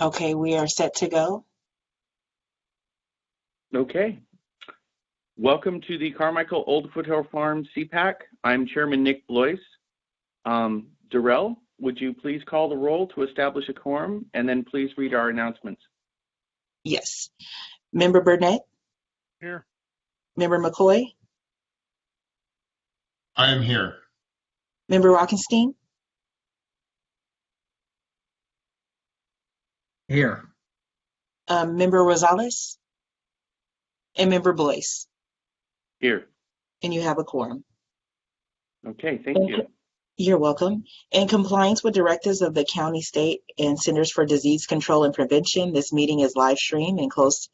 Okay, we are set to go. Okay. Welcome to the Carmichael Old Foothill Farms CPAC. I'm Chairman Nick Blois. Darrell, would you please call the roll to establish a quorum, and then please read our announcements? Yes. Member Burnett? Here. Member McCoy? I am here. Member Rockenstein? Here. Member Rosales? And Member Blois? Here. And you have a quorum. Okay, thank you. You're welcome. In compliance with directives of the county, state, and Centers for Disease Control and Prevention, this meeting is live streamed and closed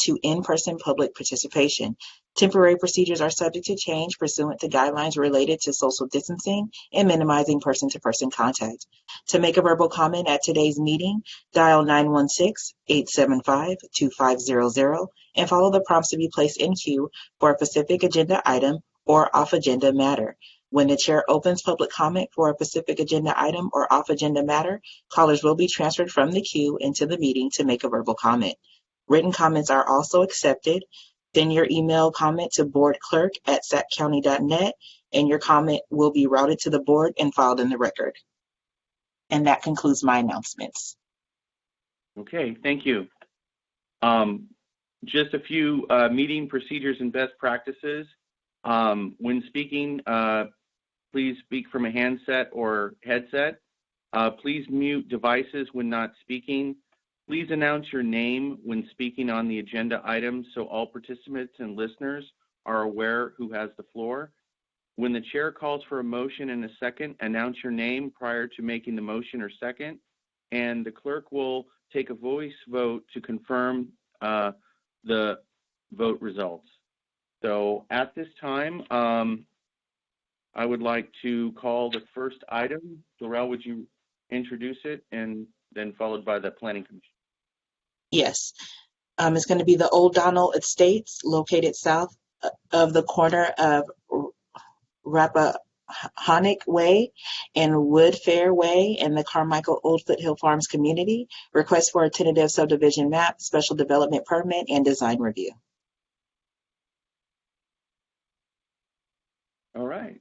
to in-person public participation. Temporary procedures are subject to change pursuant to guidelines related to social distancing and minimizing person-to-person contact. To make a verbal comment at today's meeting, dial 916-875-2500 and follow the prompts to be placed in queue for a specific agenda item or off-agenda matter. When the chair opens public comment for a specific agenda item or off-agenda matter, callers will be transferred from the queue into the meeting to make a verbal comment. Written comments are also accepted. Send your email comment to boardclerk@saccounty.net, and your comment will be routed to the board and filed in the record. And that concludes my announcements. Okay, thank you. Just a few meeting procedures and best practices. When speaking, please speak from a handset or headset. Please mute devices when not speaking. Please announce your name when speaking on the agenda item so all participants and listeners are aware who has the floor. When the chair calls for a motion in a second, announce your name prior to making the motion or second, and the clerk will take a voice vote to confirm the vote results. So at this time, I would like to call the first item. Darrell, would you introduce it, and then followed by the Planning Commission? Yes. It's going to be the Old Donald Estates located south of the corner of Rappahannock Way and Woodfair Way in the Carmichael Old Foothill Farms community. Request for a tentative subdivision map, special development permit, and design review. All right.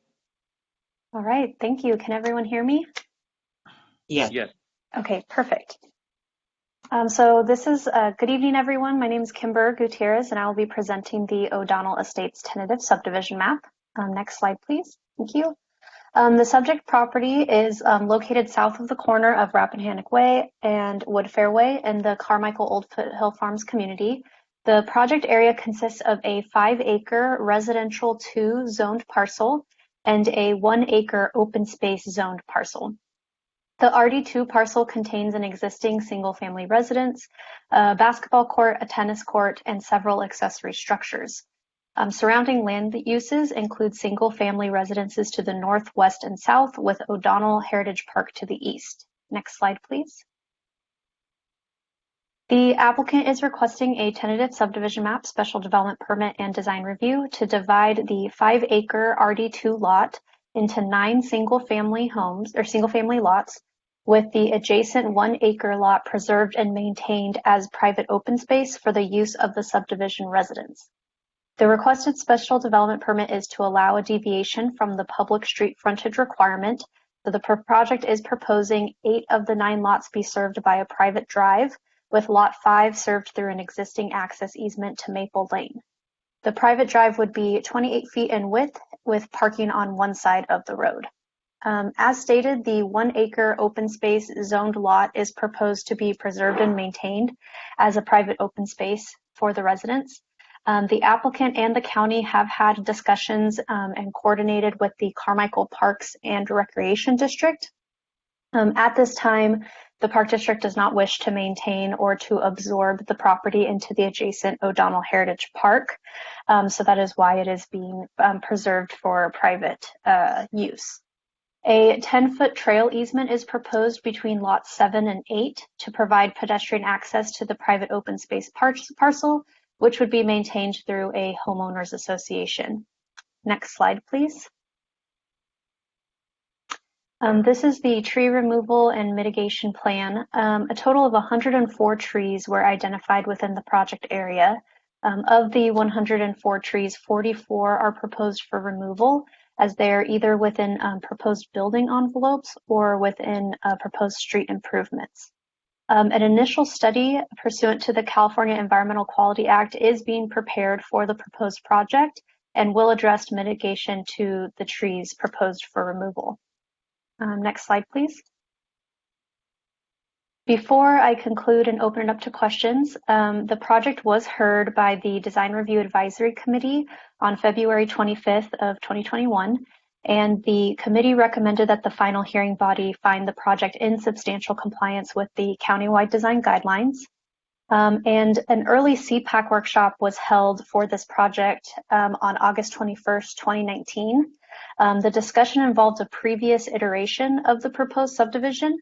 All right, thank you. Can everyone hear me? Yes. Yes. Okay, perfect. So this is, good evening, everyone. My name is Kimber Gutierrez, and I will be presenting the O'Donnell Estates tentative subdivision map. Next slide, please. Thank you. The subject property is located south of the corner of Rappahannock Way and Woodfair Way in the Carmichael Old Foothill Farms community. The project area consists of a 5-acre residential 2 zoned parcel and a 1-acre open space zoned parcel. The RD2 parcel contains an existing single-family residence, a basketball court, a tennis court, and several accessory structures. Surrounding land uses include single-family residences to the north, west, and south, with O'Donnell Heritage Park to the east. Next slide, please. The applicant is requesting a tentative subdivision map, special development permit, and design review to divide the 5-acre RD2 lot into 9 single-family homes or single-family lots, with the adjacent 1-acre lot preserved and maintained as private open space for the use of the subdivision residents. The requested special development permit is to allow a deviation from the public street frontage requirement. So the project is proposing 8 of the 9 lots be served by a private drive, with lot 5 served through an existing access easement to Maple Lane. The private drive would be 28 feet in width, with parking on one side of the road. As stated, the 1-acre open space zoned lot is proposed to be preserved and maintained as a private open space for the residents. The applicant and the county have had discussions and coordinated with the Carmichael Parks and Recreation District. At this time, the Park District does not wish to maintain or to absorb the property into the adjacent O'Donnell Heritage Park. So that is why it is being preserved for private use. A 10-foot trail easement is proposed between lots 7 and 8 to provide pedestrian access to the private open space parcel, which would be maintained through a homeowners association. Next slide, please. This is the tree removal and mitigation plan. A total of 104 trees were identified within the project area. Of the 104 trees, 44 are proposed for removal, as they are either within proposed building envelopes or within proposed street improvements. An initial study pursuant to the California Environmental Quality Act is being prepared for the proposed project and will address mitigation to the trees proposed for removal. Next slide, please. Before I conclude and open it up to questions, the project was heard by the Design Review Advisory Committee on February 25th of 2021, and the committee recommended that the final hearing body find the project in substantial compliance with the countywide design guidelines. And an early CPAC workshop was held for this project on August 21st, 2019. The discussion involved a previous iteration of the proposed subdivision.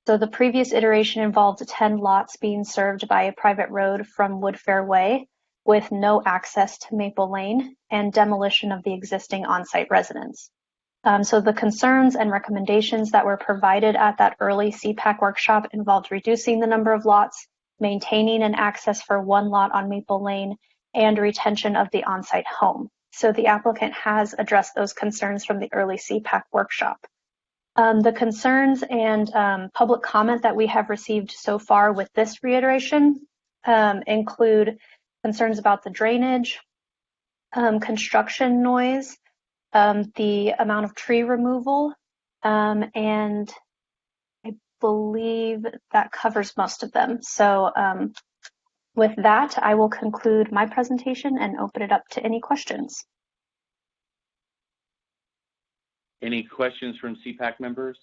So the previous iteration involved 10 lots being served by a private road from Woodfair Way with no access to Maple Lane and demolition of the existing on-site residence. So the concerns and recommendations that were provided at that early CPAC workshop involved reducing the number of lots, maintaining an access for one lot on Maple Lane, and retention of the on-site home. So the applicant has addressed those concerns from the early CPAC workshop. The concerns and public comment that we have received so far with this reiteration include concerns about the drainage, construction noise, the amount of tree removal, and I believe that covers most of them. So with that, I will conclude my presentation and open it up to any questions. Any questions from CPAC members?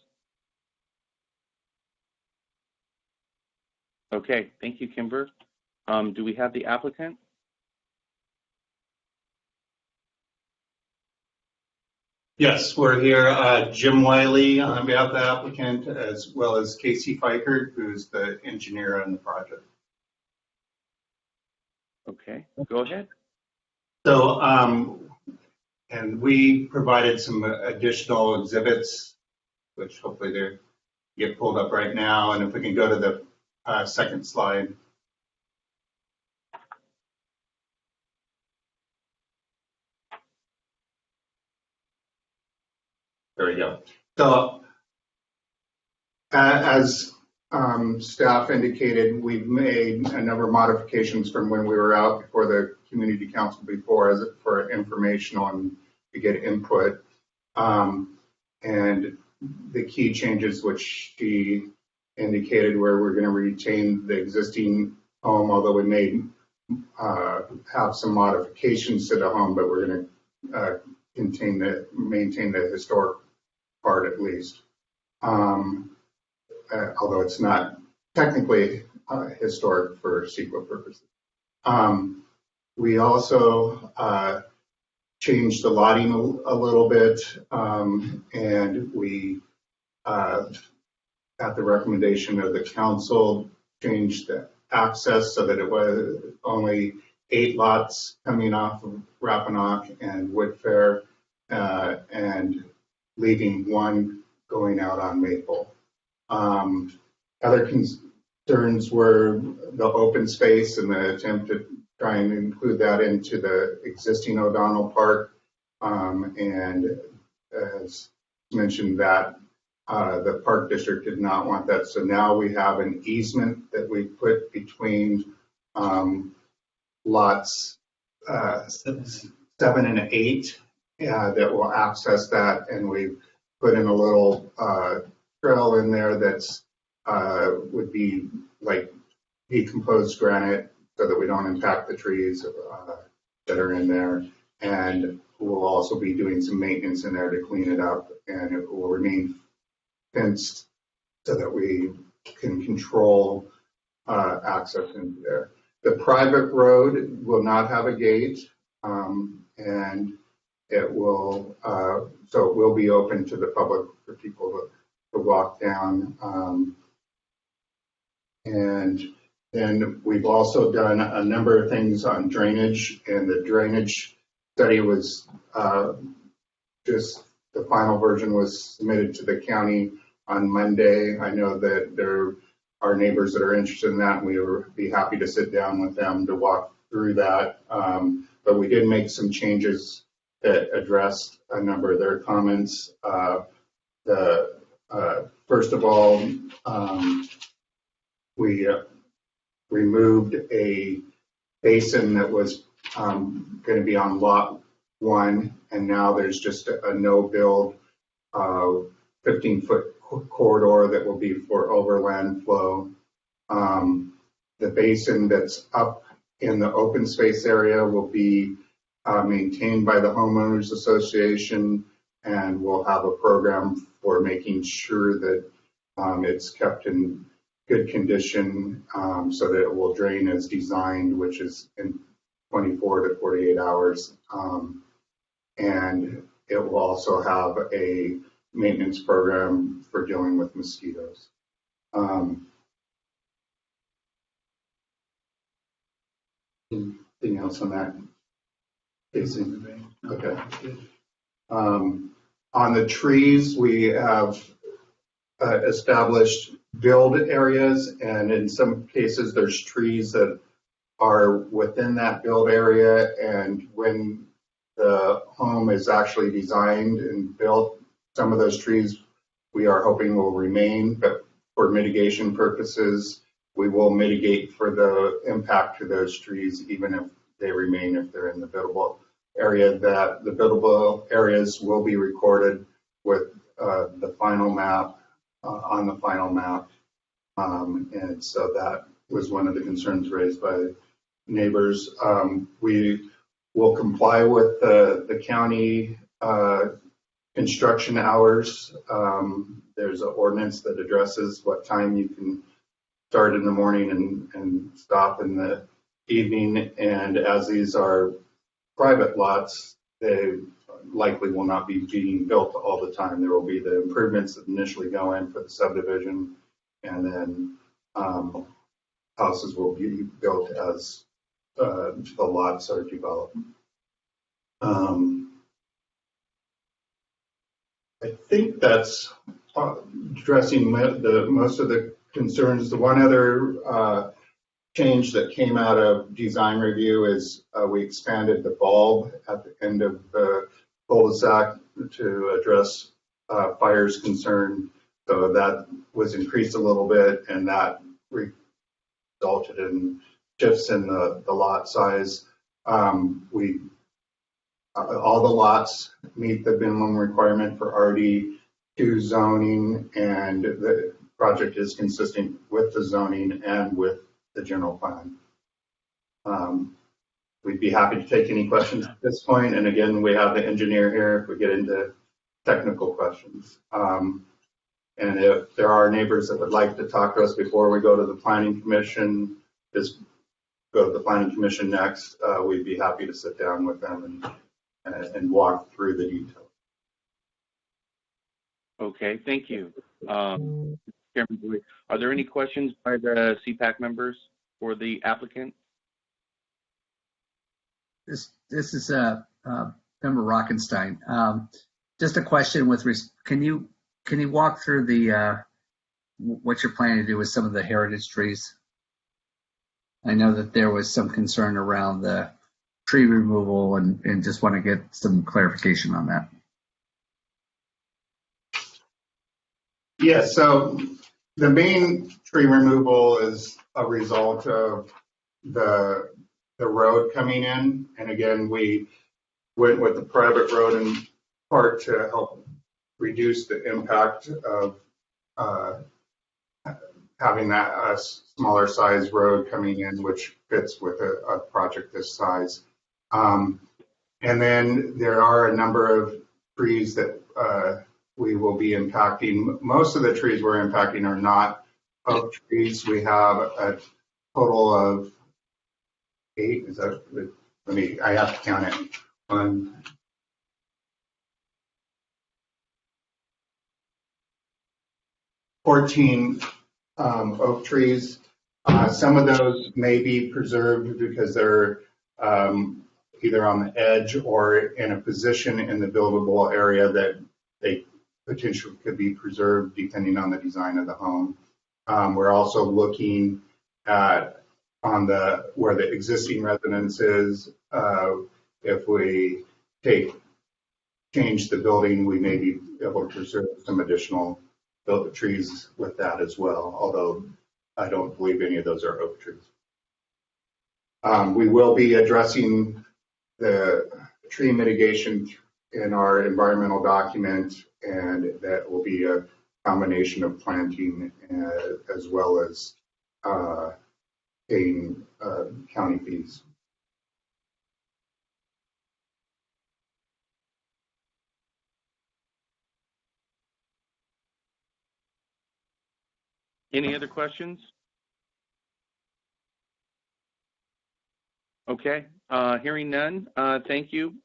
Okay, thank you, Kimber. Do we have the applicant? Yes, we're here. Jim Wiley on behalf of the applicant, as well as Casey Fikert, who's the engineer on the project. Okay, go ahead. So, and we provided some additional exhibits, which hopefully they get pulled up right now. And if we can go to the second slide. There we go. So, as staff indicated, we've made a number of modifications from when we were out before the community council before, as for informational and to get input. And the key changes which she indicated where we're going to retain the existing home, although we may have some modifications to the home, but we're going to maintain the historic part at least. Although it's not technically historic for CEQA purposes. We also changed the lotting a little bit, and we, at the recommendation of the council, changed the access so that it was only 8 lots coming off of Rappahannock and Woodfair, and leaving 1 going out on Maple. Other concerns were the open space and the attempt to try and include that into the existing O'Donnell Park. And as mentioned, that the Park District did not want that. So now we have an easement that we put between lots 7 and 8 that will access that. And we've put in a little trail in there that's would be like decomposed granite so that we don't impact the trees that are in there. And we'll also be doing some maintenance in there to clean it up, and it will remain fenced so that we can control access into there. The private road will not have a gate, and it will, so it will be open to the public for people to walk down. And then we've also done a number of things on drainage, and the drainage study was just the final version was submitted to the county on Monday. I know that there are neighbors that are interested in that, and we would be happy to sit down with them to walk through that. But we did make some changes that addressed a number of their comments. First of all, we removed a basin that was going to be on lot 1, and now there's just a no-build 15-foot corridor that will be for overland flow. The basin that's up in the open space area will be maintained by the homeowners association, and we'll have a program for making sure that it's kept in good condition so that it will drain as designed, which is in 24 to 48 hours. And it will also have a maintenance program for dealing with mosquitoes. Anything else on that? Okay. On the trees, we have established build areas, and in some cases there's trees that are within that build area, and when the home is actually designed and built, some of those trees we are hoping will remain, but for mitigation purposes, we will mitigate for the impact to those trees, even if they remain, if they're in the buildable area. That the buildable areas will be recorded with the final map, on the final map. And so that was one of the concerns raised by neighbors. We will comply with the county construction hours. There's an ordinance that addresses what time you can start in the morning and stop in the evening. And as these are private lots, they likely will not be being built all the time. There will be the improvements that initially go in for the subdivision, and then houses will be built as the lots are developed. I think that's addressing most of the concerns. The one other change that came out of design review is we expanded the bulb at the end of the cul-de-sac to address fire's concern. So that was increased a little bit, and that resulted in shifts in the lot size. All the lots meet the minimum requirement for RD2 zoning, and the project is consistent with the zoning and with the general plan. We'd be happy to take any questions at this point. And again, we have the engineer here if we get into technical questions. And if there are neighbors that would like to talk to us before we go to the planning commission, just go to the planning commission next. We'd be happy to sit down with them and walk through the details. Okay, thank you. Chairman, are there any questions by the CPAC members for the applicant? This is Member Rockenstein. Just a question with can you walk through the what you're planning to do with some of the heritage trees? I know that there was some concern around the tree removal, and just want to get some clarification on that. Yeah, so the main tree removal is a result of the road coming in. And again, we went with the private road in part to help reduce the impact of having that smaller size road coming in, which fits with a project this size. And then there are a number of trees that we will be impacting. Most of the trees we're impacting are not oak trees. We have a total of 8. Is that, I have to count it. 1, 14 oak trees. Some of those may be preserved because they're either on the edge or in a position in the buildable area that potential could be preserved depending on the design of the home. We're also looking at where the existing residence is. If we change the building, we may be able to preserve some additional trees with that as well, although I don't believe any of those are oak trees. We will be addressing the tree mitigation in our environmental document, and that will be a combination of planting as well as paying county fees. Any other questions? Okay, hearing none. Thank you,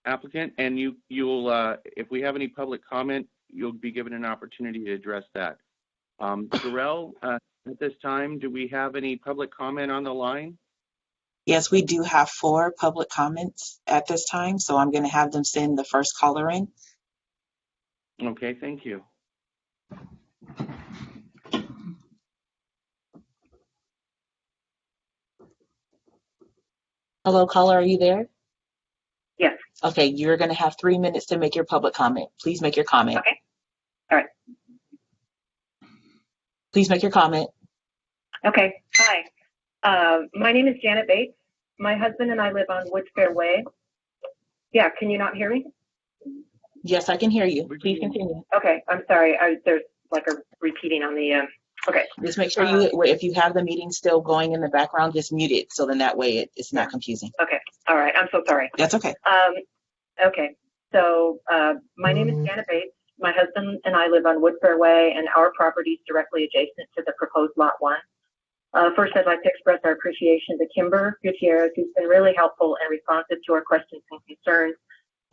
applicant. And you'll, if we have any public comment, you'll be given an opportunity to address that. Darrell, at this time, do we have any public comment on the line? Yes, we do have 4 public comments at this time, so I'm going to have them send the first caller in. Okay, thank you. Hello, caller, are you there? Yes. Okay, you're going to have 3 minutes to make your public comment. Please make your comment. Okay. All right. Please make your comment. Okay. Hi. My name is Janet Bates. My husband and I live on Woods Fair Way. Yeah, can you not hear me? Yes, I can hear you. Please continue. Okay, I'm sorry. There's like a repeating on the, okay. Just make sure if you have the meeting still going in the background, just mute it so then that way it's not confusing. Okay. All right. I'm so sorry. That's okay. Okay. So my name is Janet Bates. My husband and I live on Wood Fair Way, and our property is directly adjacent to the proposed Lot 1. First, I'd like to express our appreciation to Kimber Gutierrez, who's been really helpful and responsive to our questions and concerns,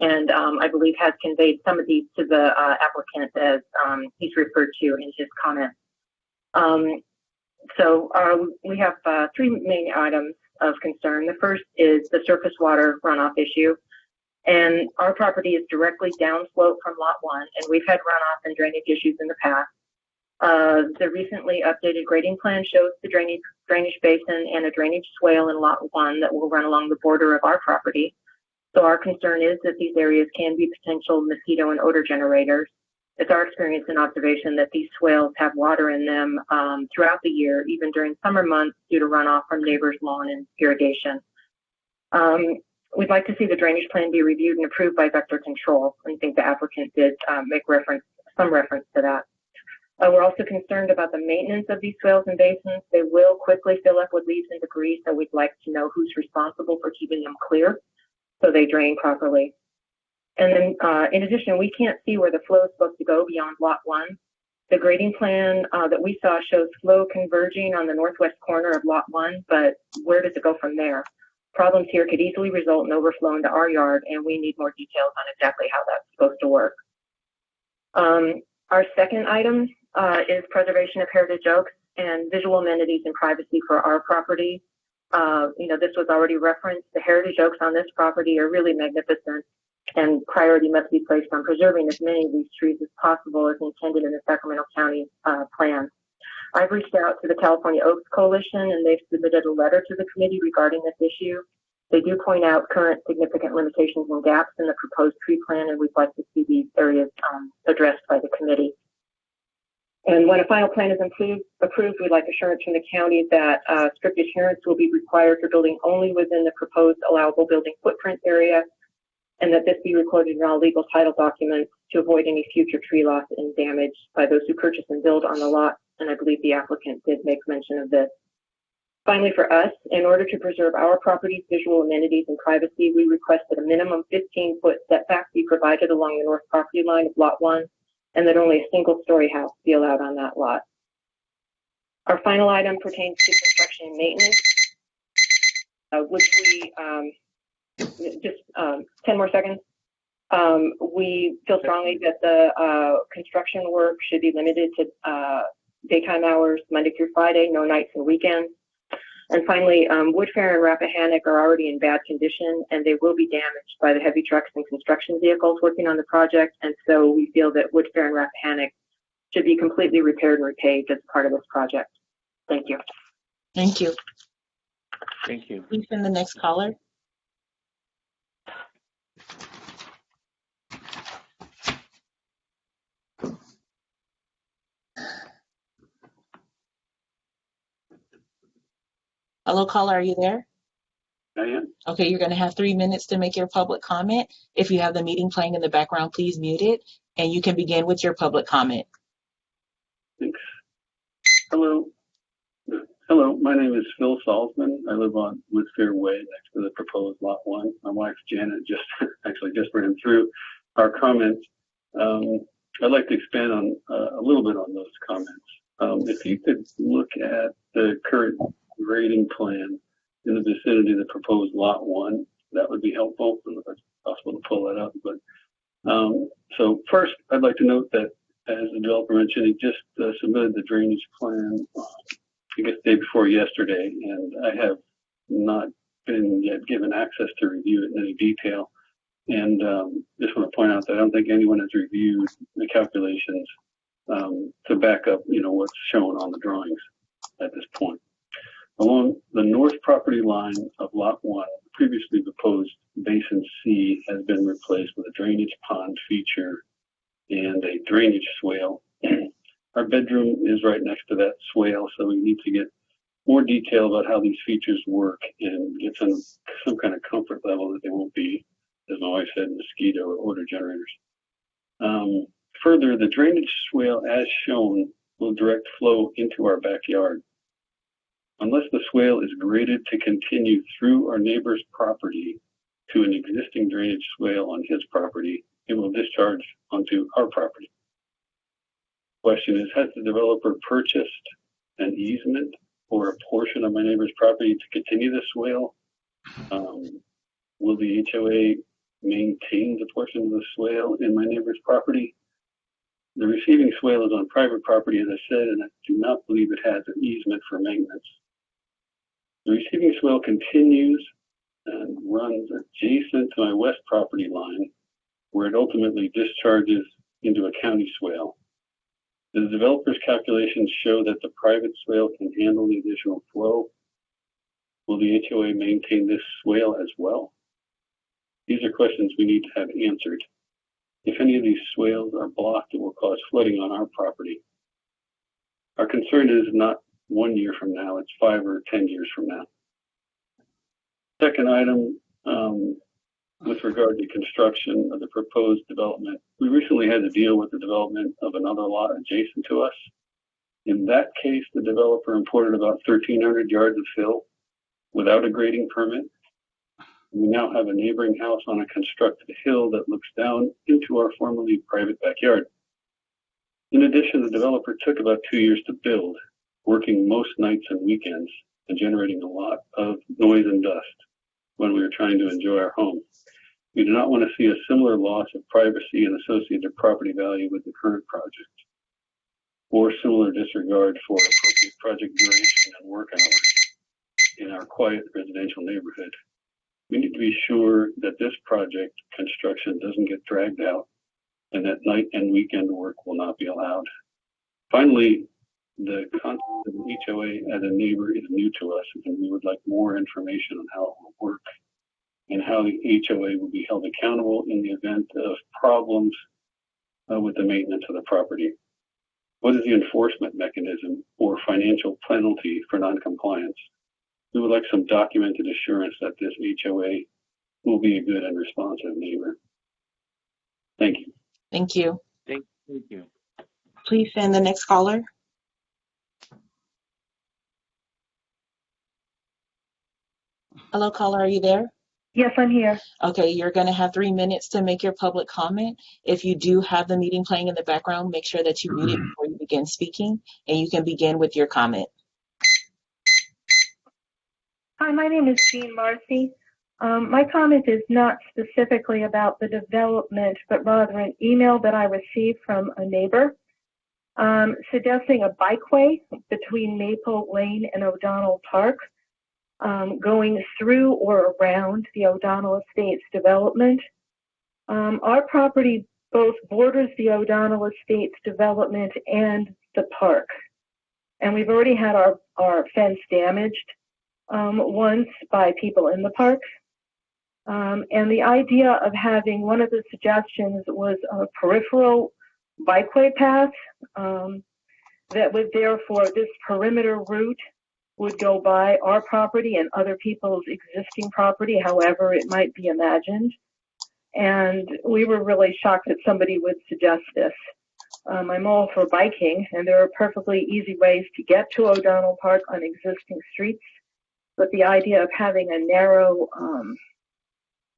and I believe has conveyed some of these to the applicant as he's referred to in his comments. We have 3 main items of concern. The first is the surface water runoff issue. And our property is directly downslope from Lot 1, and we've had runoff and drainage issues in the past. The recently updated grading plan shows the drainage basin and a drainage swale in Lot 1 that will run along the border of our property. So our concern is that these areas can be potential mosquito and odor generators. It's our experience and observation that these swales have water in them throughout the year, even during summer months due to runoff from neighbors' lawn and irrigation. We'd like to see the drainage plan be reviewed and approved by vector control. I think the applicant did make some reference to that. We're also concerned about the maintenance of these swales and basins. They will quickly fill up with leaves and debris, so we'd like to know who's responsible for keeping them clear so they drain properly. And then in addition, we can't see where the flow is supposed to go beyond Lot 1. The grading plan that we saw shows flow converging on the northwest corner of Lot 1, but where does it go from there? Problems here could easily result in overflow into our yard, and we need more details on exactly how that's supposed to work. Our second item is preservation of heritage oaks and visual amenities and privacy for our property. This was already referenced. The heritage oaks on this property are really magnificent, and priority must be placed on preserving as many of these trees as possible as intended in the Sacramento County plan. I've reached out to the California Oaks Coalition, and they've submitted a letter to the committee regarding this issue. They do point out current significant limitations and gaps in the proposed tree plan, and we'd like to see these areas addressed by the committee. And when a final plan is approved, we'd like assurance from the county that strict adherence will be required for building only within the proposed allowable building footprint area, and that this be recorded in all legal title documents to avoid any future tree loss and damage by those who purchase and build on the lot. And I believe the applicant did make mention of this. Finally, for us, in order to preserve our property's visual amenities and privacy, we request that a minimum 15-foot setback be provided along the north property line of Lot 1, and that only a single-story house be allowed on that lot. Our final item pertains to construction and maintenance, which we, just 10 more seconds. We feel strongly that the construction work should be limited to daytime hours, Monday through Friday, no nights and weekends. And finally, Woodfair and Rappahannock are already in bad condition, and they will be damaged by the heavy trucks and construction vehicles working on the project. And so we feel that Woodfair and Rappahannock should be completely repaired and repaved as part of this project. Thank you. Thank you. Thank you. Please send the next caller. Hello, caller, are you there? I am. Okay, you're going to have 3 minutes to make your public comment. If you have the meeting playing in the background, please mute it, and you can begin with your public comment. Thanks. Hello. Hello, my name is Phil Salzman. I live on Woodfair Way next to the proposed Lot 1. My wife, Janet, just ran through our comments. I'd like to expand on a little bit on those comments. If you could look at the current grading plan in the vicinity of the proposed Lot 1, that would be helpful. I don't know if it's possible to pull that up. But so first, I'd like to note that, as the developer mentioned, he just submitted the drainage plan, I guess the day before yesterday, and I have not been yet given access to review it in any detail. And just want to point out that I don't think anyone has reviewed the calculations to back up, what's shown on the drawings at this point. Along the north property line of Lot 1, previously proposed Basin C has been replaced with a drainage pond feature and a drainage swale. Our bedroom is right next to that swale, so we need to get more detail about how these features work and get some kind of comfort level that they won't be, as my wife said, mosquito or odor generators. Further, the drainage swale, as shown, will direct flow into our backyard. Unless the swale is graded to continue through our neighbor's property to an existing drainage swale on his property, it will discharge onto our property. Question is, has the developer purchased an easement or a portion of my neighbor's property to continue the swale? Will the HOA maintain the portion of the swale in my neighbor's property? The receiving swale is on private property, as I said, and I do not believe it has an easement for maintenance. The receiving swale continues and runs adjacent to my west property line, where it ultimately discharges into a county swale. The developer's calculations show that the private swale can handle the additional flow. Will the HOA maintain this swale as well? These are questions we need to have answered. If any of these swales are blocked, it will cause flooding on our property. Our concern is not 1 year from now, it's 5 or 10 years from now. Second item, with regard to construction of the proposed development, we recently had to deal with the development of another lot adjacent to us. In that case, the developer imported about 1,300 yards of fill without a grading permit. We now have a neighboring house on a constructed hill that looks down into our formerly private backyard. In addition, the developer took about 2 years to build, working most nights and weekends and generating a lot of noise and dust when we were trying to enjoy our home. We do not want to see a similar loss of privacy and associated property value with the current project, or similar disregard for appropriate project duration and work hours in our quiet residential neighborhood. We need to be sure that this project construction doesn't get dragged out and that night and weekend work will not be allowed. Finally, the concept of an HOA as a neighbor is new to us, and we would like more information on how it will work and how the HOA will be held accountable in the event of problems with the maintenance of the property. What is the enforcement mechanism or financial penalty for noncompliance? We would like some documented assurance that this HOA will be a good and responsive neighbor. Thank you. Thank you. Thank you. Please send the next caller. Hello, caller, are you there? Yes, I'm here. Okay, you're going to have 3 minutes to make your public comment. If you do have the meeting playing in the background, make sure that you mute it before you begin speaking, and you can begin with your comment. Hi, my name is Jean Marcy. My comment is not specifically about the development, but rather an email that I received from a neighbor suggesting a bikeway between Maple Lane and O'Donnell Park going through or around the O'Donnell Estates development. Our property both borders the O'Donnell Estates development and the park. And we've already had our fence damaged once by people in the park. And the idea of having, one of the suggestions was a peripheral bikeway path that would therefore, this perimeter route would go by our property and other people's existing property, however it might be imagined. And we were really shocked that somebody would suggest this. I'm all for biking, and there are perfectly easy ways to get to O'Donnell Park on existing streets. But the idea of having a narrow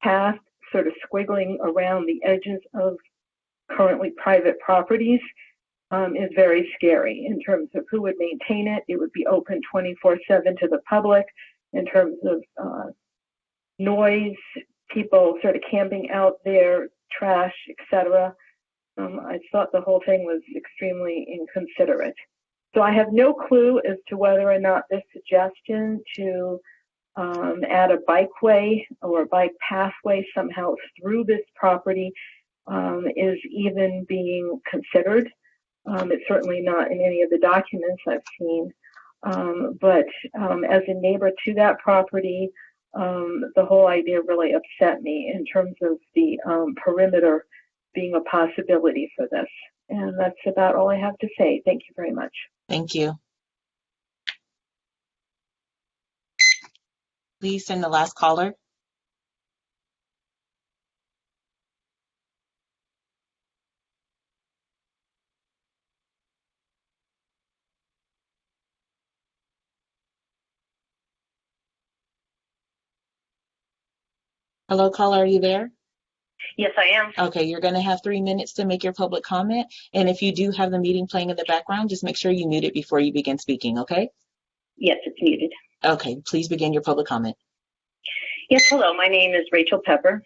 path sort of squiggling around the edges of currently private properties is very scary in terms of who would maintain it. It would be open 24/7 to the public in terms of noise, people sort of camping out there, trash, etc. I thought the whole thing was extremely inconsiderate. So I have no clue as to whether or not this suggestion to add a bikeway or a bike pathway somehow through this property is even being considered. It's certainly not in any of the documents I've seen. But as a neighbor to that property, the whole idea really upset me in terms of the perimeter being a possibility for this. And that's about all I have to say. Thank you very much. Thank you. Please send the last caller. Hello, caller, are you there? Yes, I am. Okay, you're going to have 3 minutes to make your public comment. And if you do have the meeting playing in the background, just make sure you mute it before you begin speaking, okay? Yes, it's muted. Okay, please begin your public comment. Yes, hello. My name is Rachel Pepper.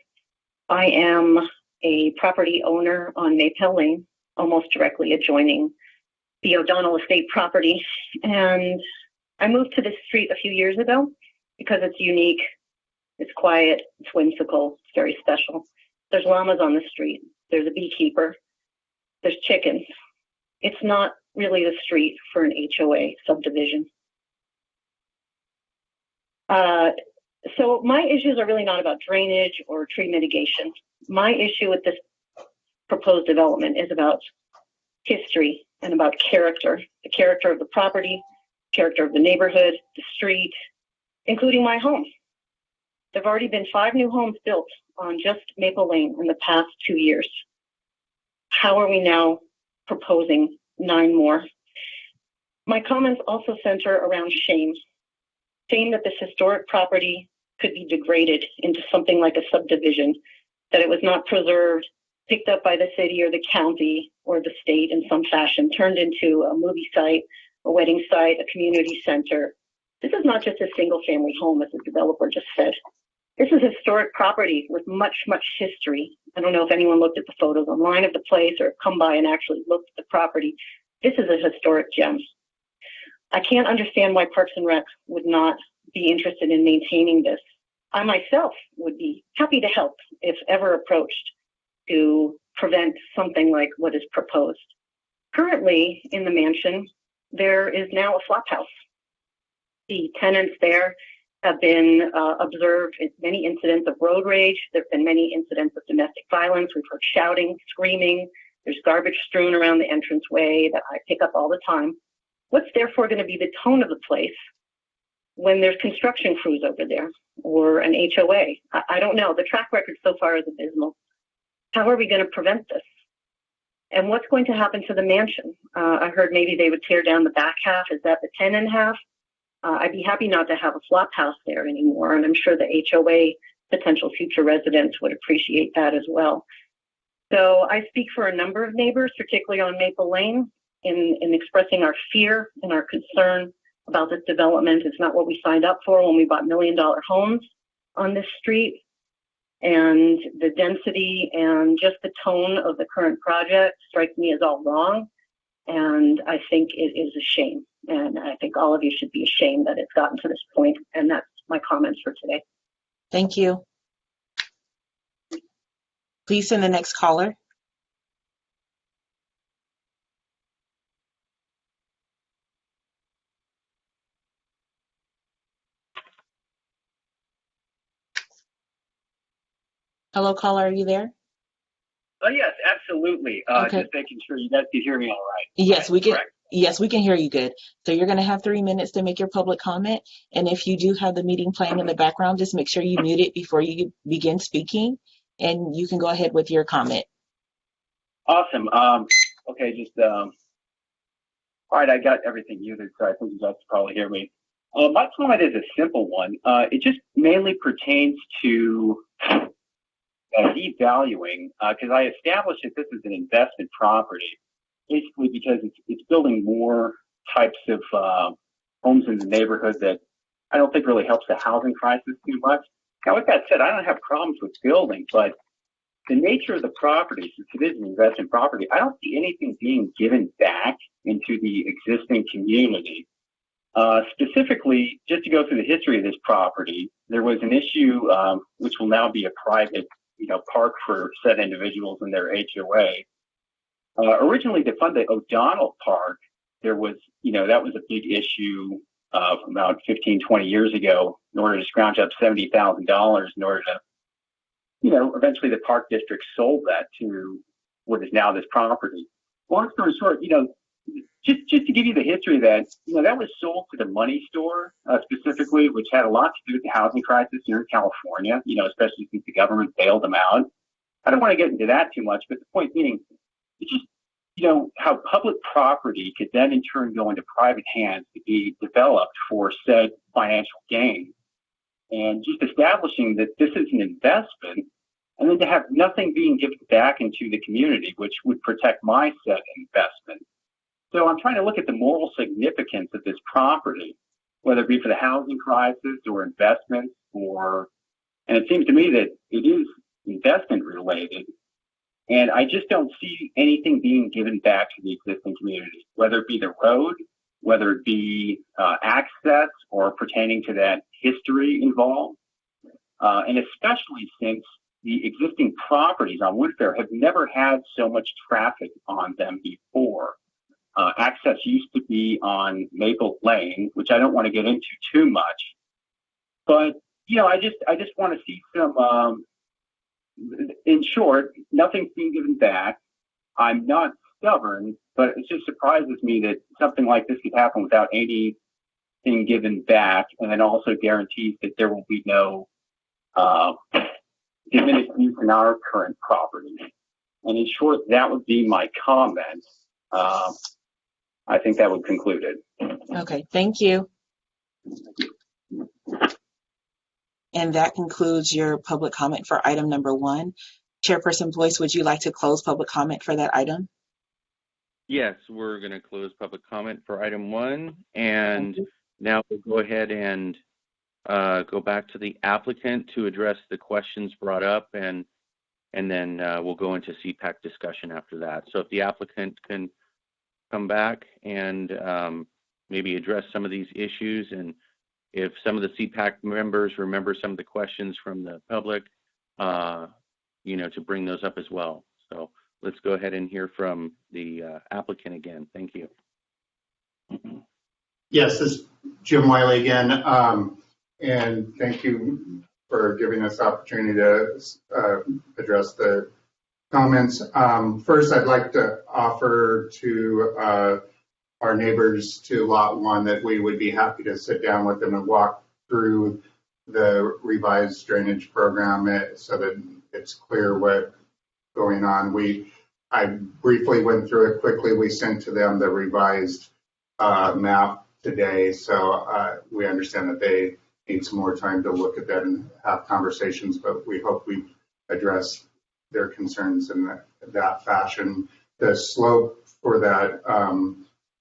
I am a property owner on Maypel Lane, almost directly adjoining the O'Donnell Estate property. And I moved to this street a few years ago because it's unique, it's quiet, it's whimsical, it's very special. There's llamas on the street. There's a beekeeper. There's chickens. It's not really the street for an HOA subdivision. So my issues are really not about drainage or tree mitigation. My issue with this proposed development is about history and about character, the character of the property, character of the neighborhood, the street, including my home. There have already been 5 new homes built on just Maple Lane in the past 2 years. How are we now proposing 9 more? My comments also center around shame. Shame that this historic property could be degraded into something like a subdivision, that it was not preserved, picked up by the city or the county or the state in some fashion, turned into a movie site, a wedding site, a community center. This is not just a single family home, as the developer just said. This is historic property with much, much history. I don't know if anyone looked at the photos online of the place or come by and actually looked at the property. This is a historic gem. I can't understand why Parks and Rec would not be interested in maintaining this. I myself would be happy to help if ever approached to prevent something like what is proposed. Currently in the mansion, there is now a flop house. The tenants there have been observed in many incidents of road rage. There have been many incidents of domestic violence. We've heard shouting, screaming. There's garbage strewn around the entranceway that I pick up all the time. What's therefore going to be the tone of the place when there's construction crews over there or an HOA? I don't know. The track record so far is abysmal. How are we going to prevent this? And what's going to happen to the mansion? I heard maybe they would tear down the back half. Is that the 10.5? I'd be happy not to have a flop house there anymore, and I'm sure the HOA potential future residents would appreciate that as well. So I speak for a number of neighbors, particularly on Maple Lane, in expressing our fear and our concern about this development. It's not what we signed up for when we bought $1 million homes on this street. And the density and just the tone of the current project strikes me as all wrong. And I think it is a shame. And I think all of you should be ashamed that it's gotten to this point. And that's my comments for today. Thank you. Please send the next caller. Hello, caller, are you there? Oh, yes, absolutely. Okay. Just making sure you guys can hear me all right. Yes, we can. Correct. Yes, we can hear you good. So you're going to have 3 minutes to make your public comment. And if you do have the meeting playing in the background, just make sure you mute it before you begin speaking, and you can go ahead with your comment. Awesome. Okay, just, all right, I got everything muted, so I think you guys can probably hear me. My comment is a simple one. It just mainly pertains to devaluing, because I established that this is an investment property, basically because it's building more types of homes in the neighborhood that I don't think really helps the housing crisis too much. Now, with that said, I don't have problems with building, but the nature of the property, since it is an investment property, I don't see anything being given back into the existing community. Specifically, just to go through the history of this property, there was an issue which will now be a private park for said individuals in their HOA. Originally, to fund the O'Donnell Park, there was, that was a big issue about 15, 20 years ago in order to scrounge up $70,000 in order to, eventually the park district sold that to what is now this property. Long story short, just to give you the history of that, that was sold to the money store specifically, which had a lot to do with the housing crisis here in California, especially since the government bailed them out. I don't want to get into that too much, but the point being, it's just, how public property could then in turn go into private hands to be developed for said financial gain. And just establishing that this is an investment, and then to have nothing being given back into the community, which would protect my said investment. So I'm trying to look at the moral significance of this property, whether it be for the housing crisis or investments, and it seems to me that it is investment related. And I just don't see anything being given back to the existing community, whether it be the road, whether it be access or pertaining to that history involved. And especially since the existing properties on Woodfair have never had so much traffic on them before. Access used to be on Maple Lane, which I don't want to get into too much. But, I just want to see some, in short, nothing's being given back. I'm not stubborn, but it just surprises me that something like this could happen without anything given back, and then also guarantees that there will be no diminished use in our current property. And in short, that would be my comment. I think that would conclude it. Okay, thank you. And that concludes your public comment for item number 1. Chairperson Boyce, would you like to close public comment for that item? Yes, we're going to close public comment for item 1. And now we'll go ahead and go back to the applicant to address the questions brought up, and then we'll go into CPAC discussion after that. So if the applicant can come back and maybe address some of these issues, and if some of the CPAC members remember some of the questions from the public, to bring those up as well. So let's go ahead and hear from the applicant again. Thank you. Yes, this is Jim Wiley again, and thank you for giving us the opportunity to address the comments. First, I'd like to offer to our neighbors to Lot 1 that we would be happy to sit down with them and walk through the revised drainage program so that it's clear what's going on. I briefly went through it quickly. We sent to them the revised map today, so we understand that they need some more time to look at that and have conversations, but we hope we address their concerns in that fashion. The slope for that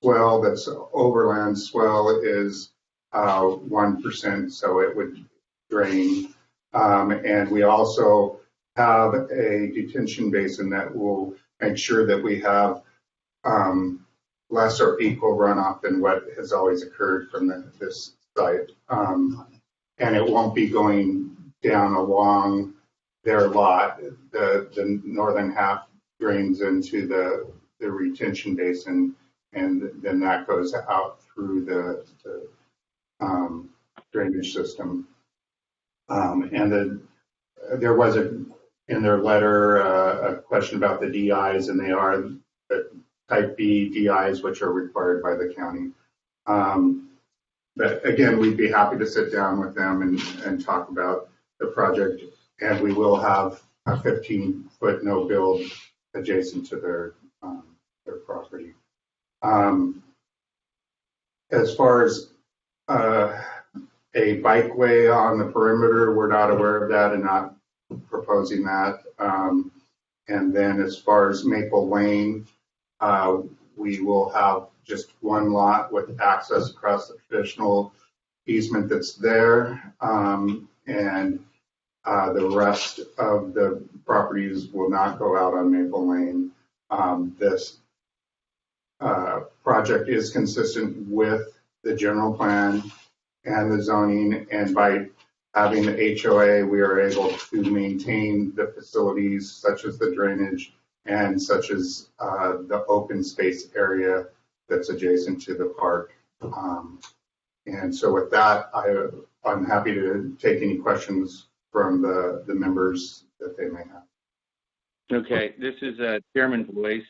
swell, that's overland swell, is 1%, so it would drain. And we also have a detention basin that will make sure that we have less or equal runoff than what has always occurred from this site. and it won't be going down along their lot. The northern half drains into the retention basin, and then that goes out through the drainage system. And there was in their letter a question about the DIs, and they are the type B DIs, which are required by the county. But again, we'd be happy to sit down with them and talk about the project, and we will have a 15-foot no build adjacent to their property. As far as a bikeway on the perimeter, we're not aware of that and not proposing that. And then as far as Maple Lane, we will have just one lot with access across the traditional easement that's there. And the rest of the properties will not go out on Maple Lane. This project is consistent with the general plan and the zoning, and by having the HOA, we are able to maintain the facilities such as the drainage and such as the open space area that's adjacent to the park. And so with that, I'm happy to take any questions from the members that they may have. Okay, this is Chairman Boyce.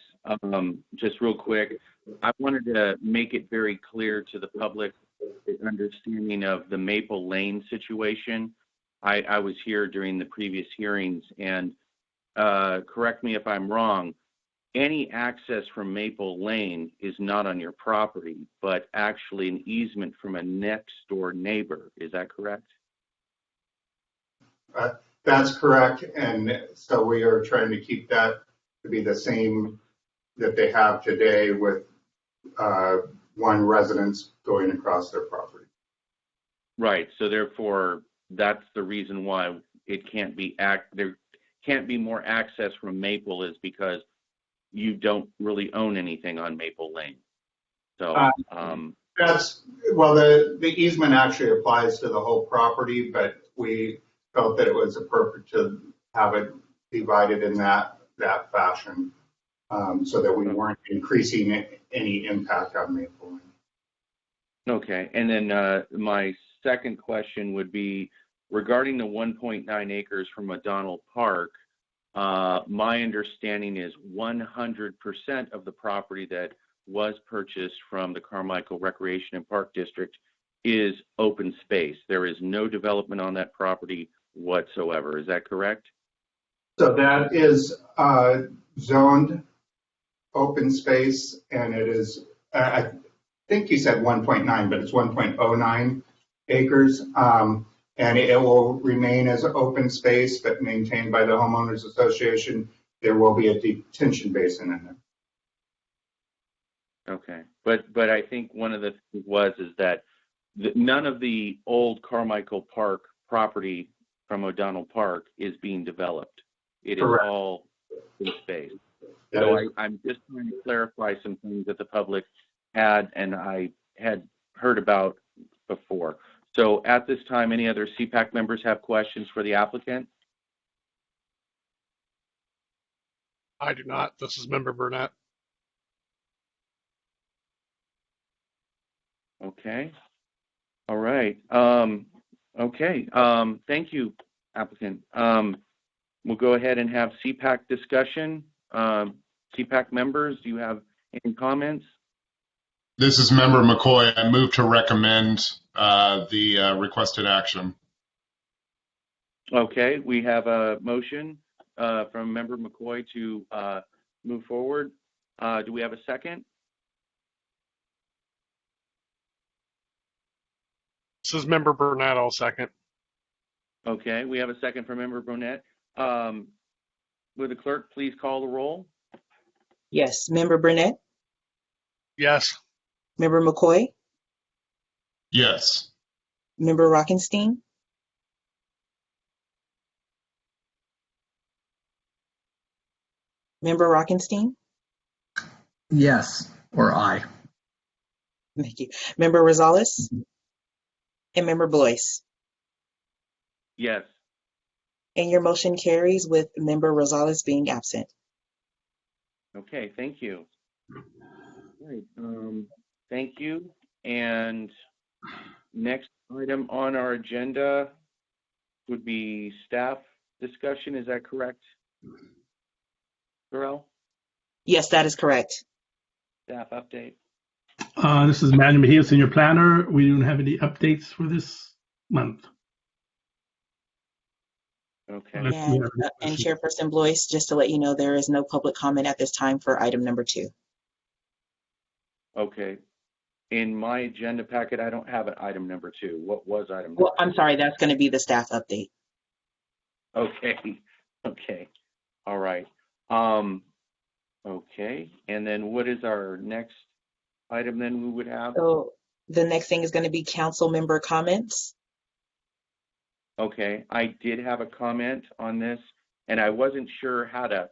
Just real quick, I wanted to make it very clear to the public the understanding of the Maple Lane situation. I was here during the previous hearings, and correct me if I'm wrong, any access from Maple Lane is not on your property, but actually an easement from a next door neighbor. Is that correct? That's correct. And so we are trying to keep that to be the same that they have today, with one residence going across their property. Right. So therefore, that's the reason why it can't be there can't be more access from Maple, is because you don't really own anything on Maple Lane. So that's, well, the easement actually applies to the whole property, but we felt that it was appropriate to have it divided in that fashion, so that we weren't increasing any impact on Maple Lane. Okay. And then my second question would be regarding the 1.9 acres from O'Donnell Park. My understanding is 100% of the property that was purchased from the Carmichael Recreation and Park District is open space. There is no development on that property whatsoever. Is that correct? So that is zoned open space, and it is, I think you said 1.9, but it's 1.09 acres. And it will remain as open space, but maintained by the homeowners association. There will be a detention basin in there. Okay, but I think one of the things is that none of the old Carmichael Park property from O'Donnell Park is being developed. It is Correct. all in space. So I'm just trying to clarify some things that the public had and I had heard about before. So at this time, any other CPAC members have questions for the applicant? I do not. This is Member Burnett. Okay. All right. Okay. Thank you, applicant. We'll go ahead and have CPAC discussion. CPAC members, do you have any comments? This is Member McCoy. I move to recommend the requested action. Okay, we have a motion from Member McCoy to move forward. Do we have a second? This is Member Burnett. I'll second. Okay, we have a second from Member Burnett. Would the clerk please call the roll? Yes. Member Burnett? Yes. Member McCoy? Yes. Member Rockenstein? Member Rockenstein? Yes, or aye. Thank you. Member Rosales? And Member Boyce? Yes. And your motion carries with Member Rosales being absent. Okay, thank you. Right. Thank you. And next item on our agenda would be staff discussion. Is that correct, Darrell? Yes, that is correct. Staff update. This is Manuel Mejia, Senior Planner. We don't have any updates for this month. Okay. And Chairperson Blois, just to let you know, there is no public comment at this time for item number 2. Okay. In my agenda packet, I don't have an item number 2. What was item number Well, I'm sorry, that's going to be the staff update. Okay. Okay. All right. Okay. And then what is our next item then we would have? So the next thing is going to be council member comments. Okay. I did have a comment on this, and I wasn't sure how to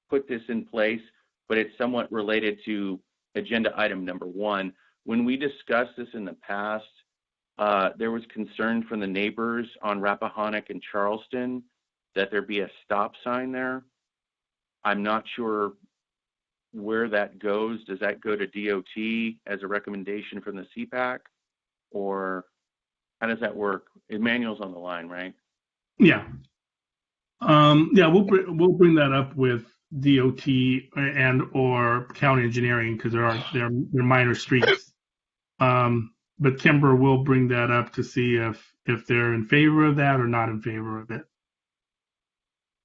put this in place, but it's somewhat related to agenda item number 1. When we discussed this in the past, there was concern from the neighbors on Rappahannock and Charleston that there be a stop sign there. I'm not sure where that goes. Does that go to DOT as a recommendation from the CPAC, or how does that work? Emmanuel's on the line, right? Yeah. We'll bring that up with DOT and or county engineering because they're minor streets. But Kimber will bring that up to see if they're in favor of that or not in favor of it.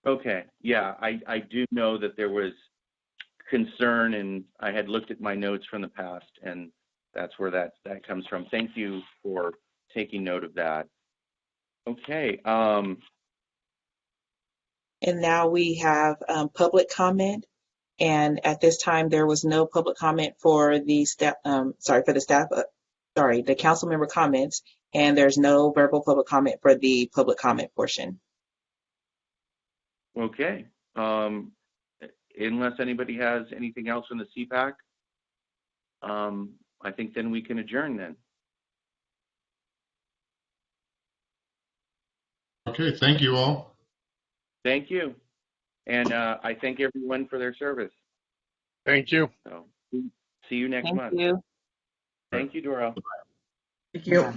Okay. Yeah, I do know that there was concern, and I had looked at my notes from the past, and that's where that comes from. Thank you for taking note of that. Okay. And now we have public comment. And at this time, there was no public comment for the staff. The council member comments, and there's no verbal public comment for the public comment portion. Okay. Unless anybody has anything else from the CPAC, I think then we can adjourn then. Okay, thank you all. Thank you. And I thank everyone for their service. Thank you. So see you next month. Thank you. Thank you, Doro. Thank you.